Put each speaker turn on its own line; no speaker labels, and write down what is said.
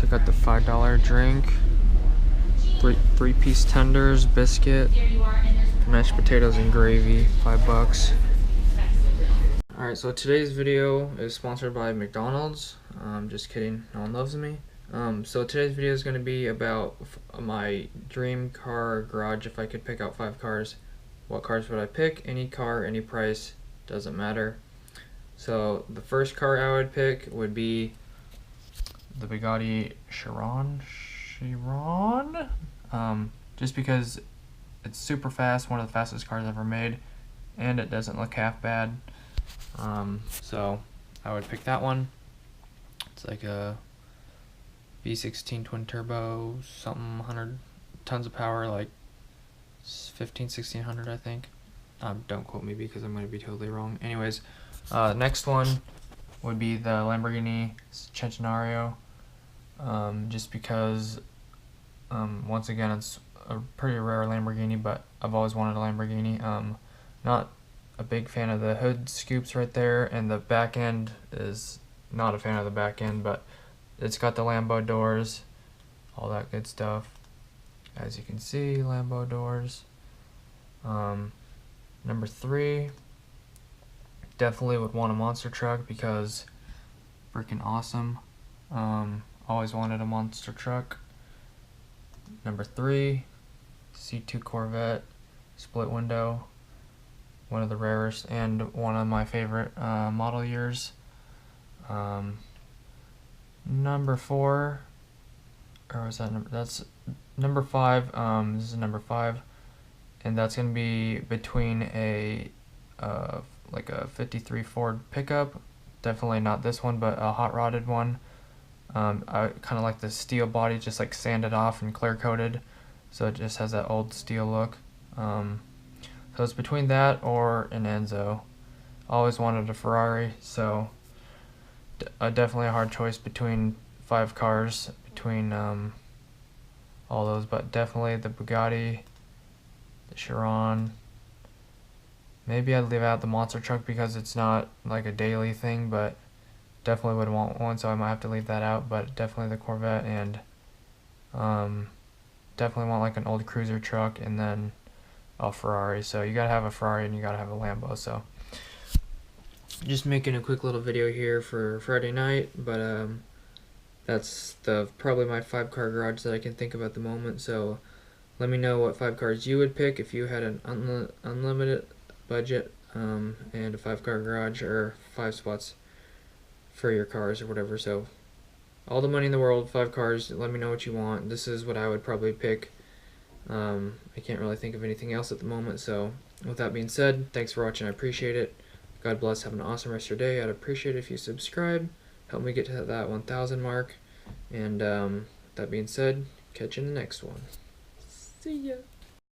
So I got the $5 drink, three-piece tenders, biscuit, mashed potatoes and gravy, $5. Alright, so today's video is sponsored by McDonald's. Just kidding, no one loves me. So today's video is going to be about my dream car garage. If I could pick out 5 cars, what cars would I pick? Any car, any price, doesn't matter. So the first car I would pick would be the Bugatti Chiron, just because it's super fast, one of the fastest cars ever made, and it doesn't look half bad. So I would pick that one. It's like a V16 twin turbo, something 100 tons of power, like 1600 I think. Don't quote me because I'm going to be totally wrong. Anyways, next one would be the Lamborghini Centenario, just because once again it's a pretty rare Lamborghini, but I've always wanted a Lamborghini. Not a big fan of the hood scoops right there, and the back end is not a fan of the back end, but it's got the Lambo doors, all that good stuff. As you can see, Lambo doors. Number 3, definitely would want a monster truck because freaking awesome. Always wanted a monster truck. Number 3, C2 Corvette, split window, one of the rarest and one of my favorite model years. Number 4, or was that number? That's number 5. This is number 5, and that's gonna be between a like a 53 Ford pickup. Definitely not this one, but a hot rodded one. I kind of like the steel body, just like sanded off and clear coated, so it just has that old steel look. So it's between that or an Enzo. Always wanted a Ferrari, so definitely a hard choice between 5 cars, between all those, but definitely the Bugatti, the Chiron. Maybe I'd leave out the monster truck because it's not like a daily thing, but definitely would want one, so I might have to leave that out. But definitely the Corvette, and definitely want like an old cruiser truck, and then a Ferrari. So you gotta have a Ferrari and you gotta have a Lambo. So just making a quick little video here for Friday night, but that's probably my 5 car garage that I can think of at the moment. So let me know what 5 cars you would pick if you had an unlimited budget, and a 5 car garage, or 5 spots for your cars or whatever. So all the money in the world, 5 cars, let me know what you want. This is what I would probably pick. I can't really think of anything else at the moment. So with that being said, thanks for watching. I appreciate it. God bless. Have an awesome rest of your day. I'd appreciate it if you subscribe. Help me get to that 1,000 mark. And with that being said, catch you in the next one. See ya.